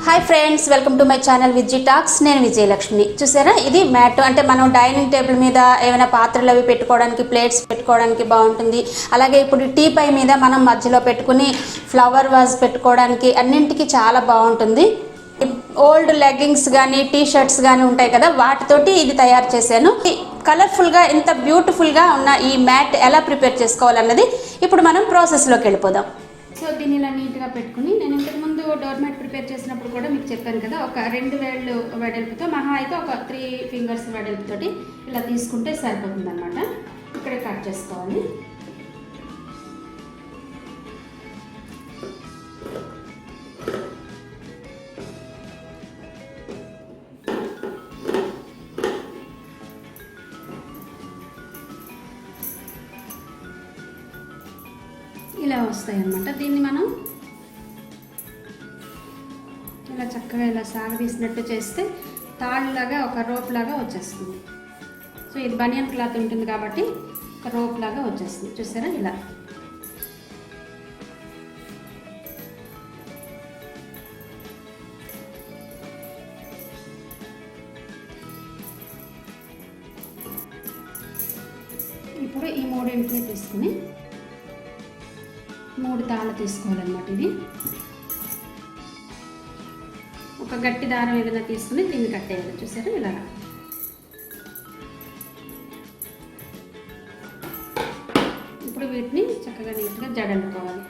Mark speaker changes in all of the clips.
Speaker 1: High friends welcome to my channel Vijji talks నేను విజయలక్ష్మి చూసారా ఇది మ్యాట్ అంటే మనం డైనింగ్ టేబుల్ మీద ఏమైనా పాత్రలు అవి పెట్టుకోవడానికి ప్లేట్స్ పెట్టుకోవడానికి బాగుంటుంది అలాగే ఇప్పుడు టీ పై మీద మనం మధ్యలో పెట్టుకొని ఫ్లవర్ వాజ్ పెట్టుకోవడానికి అన్నింటికి చాలా బాగుంటుంది ఓల్డ్ లెగ్గింగ్స్ గాని టీ షర్ట్స్ గాని ఉంటాయి కదా వాటితోటి ఇది తయారు చేశాను కలర్ఫుల్ గా ఎంత బ్యూటిఫుల్ గా ఉన్న ఈ మ్యాట్ ఎలా ప్రిపేర్ చేసుకోవాలన్నది ఇప్పుడు మనం ప్రాసెస్ లోకి వెళ్ళిపోదాం సో దీన్ని ఇలా నీట్గా పెట్టుకుని నేను ఇంతకుముందు డోర్ మ్యాట్ ప్రిపేర్ చేసినప్పుడు కూడా మీకు చెప్పాను కదా ఒక 2 వేళ్ళు వెడల్పుతో మహా అయితే ఒక 3 ఫింగర్స్ వెడల్పుతోటి ఇలా తీసుకుంటే సరిపోతుంది అనమాట. ఇక్కడే కట్ చేసుకోవాలి. ఇలా వస్తాయి అన్నమాట. దీన్ని మనం ఇలా చక్కగా ఇలా సాగదీసినట్టు చేస్తే తాళ్ళలాగా ఒక రోప్ లాగా వచ్చేస్తుంది. సో ఇది బనియన్ క్లాత్ ఉంటుంది కాబట్టి ఒక రోప్ లాగా వచ్చేస్తుంది. చూసారా ఇలా. ఇప్పుడు ఈ మూడింటిని తీసుకుని 3 తాళ్ళు తీసుకోవాలన్నమాట. ఇది ఒక గట్టి దారం ఏదైనా తీసుకుని దీన్ని కట్టేయాలి. చూసారా ఇలా. ఇప్పుడు వీటిని చక్కగా నీట్గా జడలుకోవాలి.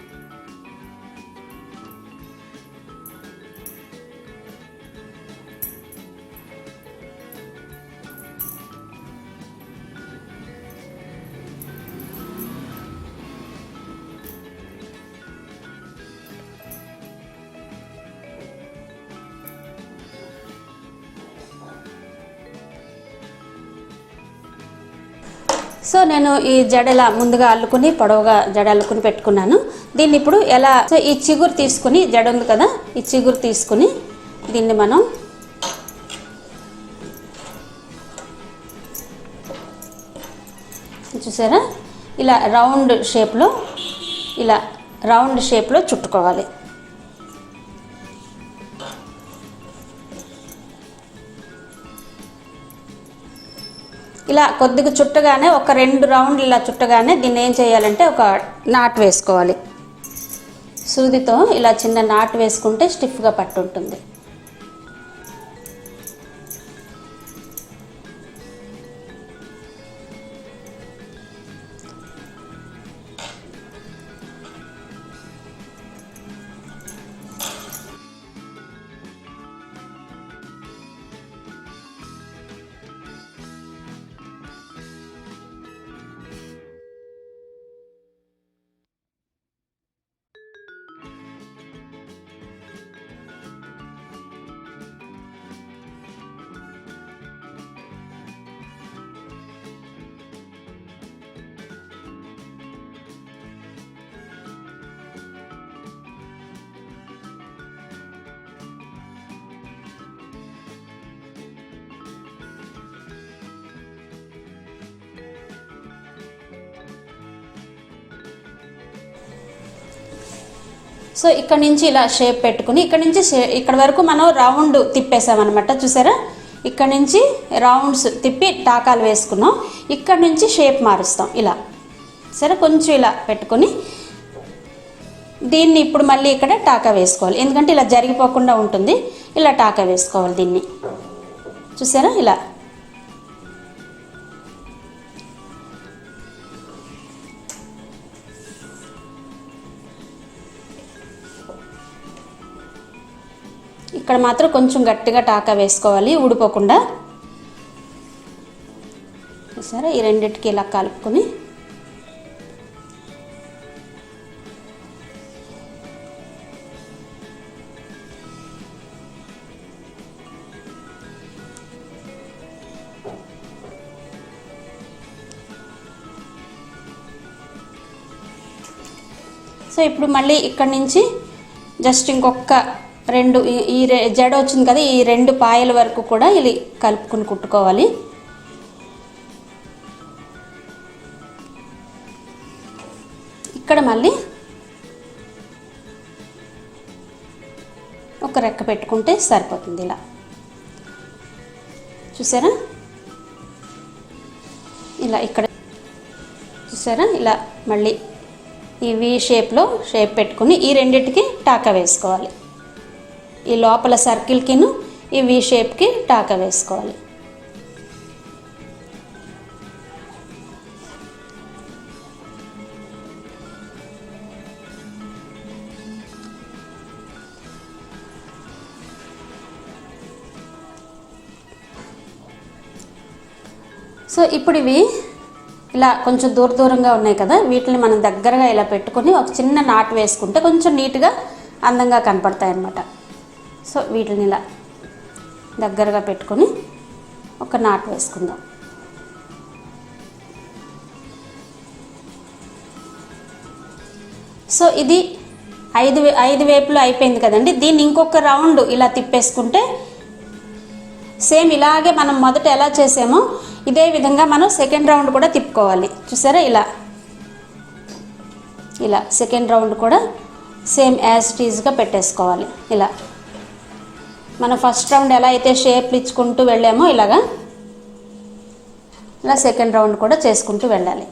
Speaker 1: సో నేను ఈ జడలా ముందుగా అల్లుకుని పొడవుగా జడ అల్లుకుని పెట్టుకున్నాను. దీన్ని ఇప్పుడు ఎలా సో ఈ చిగురు తీసుకుని జడ ఉంది కదా ఈ చిగురు తీసుకుని దీన్ని మనం చూసారా ఇలా రౌండ్ షేప్లో చుట్టుకోవాలి. ఇలా కొద్దిగా చుట్టగానే ఒక 2 రౌండ్లు ఇలా చుట్టగానే దీన్ని ఏం చేయాలంటే ఒక నాట్ వేసుకోవాలి. సూదితో ఇలా చిన్న నాట్ వేసుకుంటే స్టిఫ్గా పట్టుంటుంది. సో ఇక్కడ నుంచి ఇలా షేప్ పెట్టుకుని ఇక్కడ నుంచి ఇక్కడ వరకు మనం రౌండ్ తిప్పేసామన్నమాట. చూసారా ఇక్కడ నుంచి రౌండ్స్ తిప్పి టాకాలు వేసుకున్నాం. ఇక్కడ నుంచి షేప్ మారుస్తాం ఇలా. సరే కొంచెం ఇలా పెట్టుకొని దీన్ని ఇప్పుడు మళ్ళీ ఇక్కడ టాకా వేసుకోవాలి. ఎందుకంటే ఇలా జరిగిపోకుండా ఉంటుంది. ఇలా టాకా వేసుకోవాలి దీన్ని. చూసారా ఇలా. ఇక్కడ మాత్రం కొంచెం గట్టిగా టాకా వేసుకోవాలి ఊడిపోకుండా. సరే ఈ రెండిటికి ఇలా కలుపుకొని సో ఇప్పుడు మళ్ళీ ఇక్కడ నుంచి జస్ట్ ఇంకొక 2 ఈ జడ వచ్చింది కదా ఈ 2 పాయల వరకు కూడా ఇలా కలుపుకొని కుట్టుకోవాలి. ఇక్కడ మళ్ళీ ఒక ఒక రెక్క పెట్టుకుంటే సరిపోతుంది. ఇలా చూసారా, ఇలా ఇక్కడ చూసారా, ఇలా మళ్ళీ ఈ వి షేప్లో షేప్ పెట్టుకుని ఈ రెండిటికి టాకా వేసుకోవాలి. ఈ లోపల సర్కిల్కిను ఈ వి షేప్కి టాకా వేసుకోవాలి. సో ఇప్పుడు ఇవి ఇలా కొంచెం దూరంగా ఉన్నాయి కదా, వీటిని మనం దగ్గరగా ఇలా పెట్టుకొని ఒక చిన్న నాట్ వేసుకుంటే కొంచెం నీట్గా అందంగా కనపడతాయి అన్నమాట. సో వీటిని ఇలా దగ్గరగా పెట్టుకొని ఒక నాట్ వేసుకుందాం. సో ఇది ఐదు వైపులు అయిపోయింది కదండి. దీన్ని ఇంకొక రౌండ్ ఇలా తిప్పేసుకుంటే సేమ్ ఇలాగే మనం మొదట ఎలా చేసామో ఇదే విధంగా మనం సెకండ్ రౌండ్ కూడా తిప్పుకోవాలి. చూసారా, ఇలా సెకండ్ రౌండ్ కూడా సేమ్ యాజ్ ఇట్ ఈజ్గా పెట్టేసుకోవాలి. ఇలా మనం ఫస్ట్ రౌండ్ ఎలా అయితే షేప్లు ఇచ్చుకుంటూ వెళ్ళామో ఇలా సెకండ్ రౌండ్ కూడా చేసుకుంటూ వెళ్ళాలి.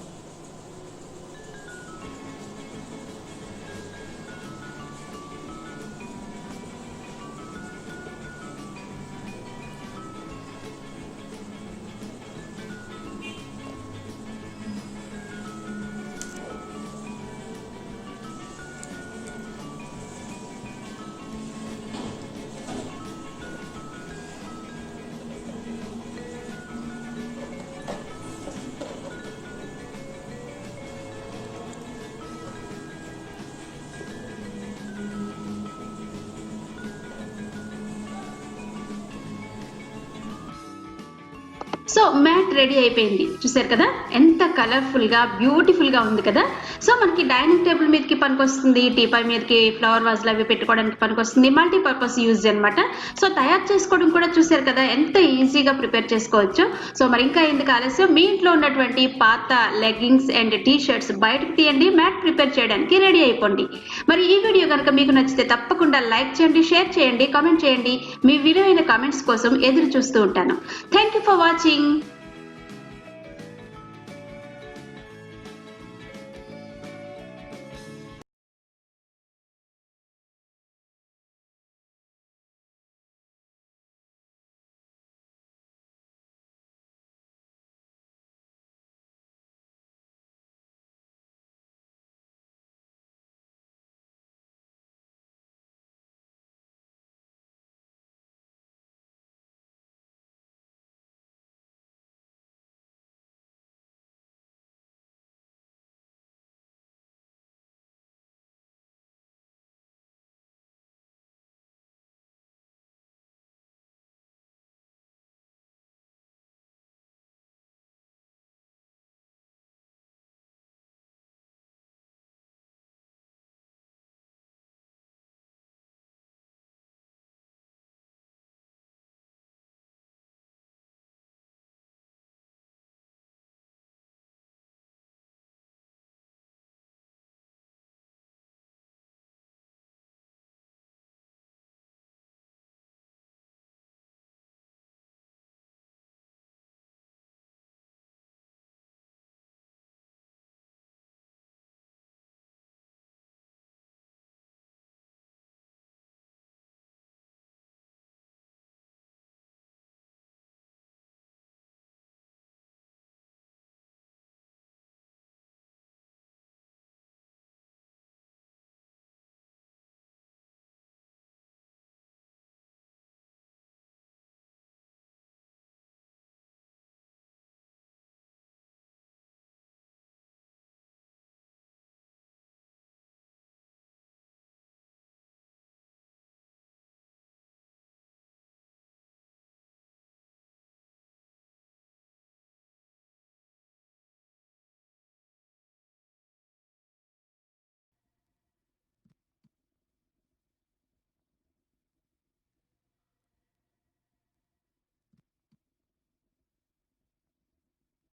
Speaker 1: సో మ్యాట్ రెడీ అయిపోయింది. చూసారు కదా ఎంత కలర్ఫుల్గా బ్యూటిఫుల్గా ఉంది కదా. సో మనకి డైనింగ్ టేబుల్ మీదకి పనికొస్తుంది, టీపాయ్ మీదకి ఫ్లవర్ వాజ్లు అవి పెట్టుకోవడానికి పనికొస్తుంది, మల్టీపర్పస్ యూజ్ అనమాట. సో తయారు చేసుకోవడం కూడా చూసారు కదా ఎంత ఈజీగా ప్రిపేర్ చేసుకోవచ్చు. సో మరి ఇంకా ఎందుకు ఆలస్యం, మీ ఇంట్లో ఉన్నటువంటి పాత లెగ్గింగ్స్ అండ్ టీ షర్ట్స్ బయటకు తీయండి, మ్యాట్ ప్రిపేర్ చేయడానికి రెడీ అయిపోండి. మరి ఈ వీడియో కనుక మీకు నచ్చితే తప్పకుండా లైక్ చేయండి, షేర్ చేయండి, కామెంట్ చేయండి. మీ విలువైన కామెంట్స్ కోసం ఎదురు చూస్తూ ఉంటాను. Thank you for watching.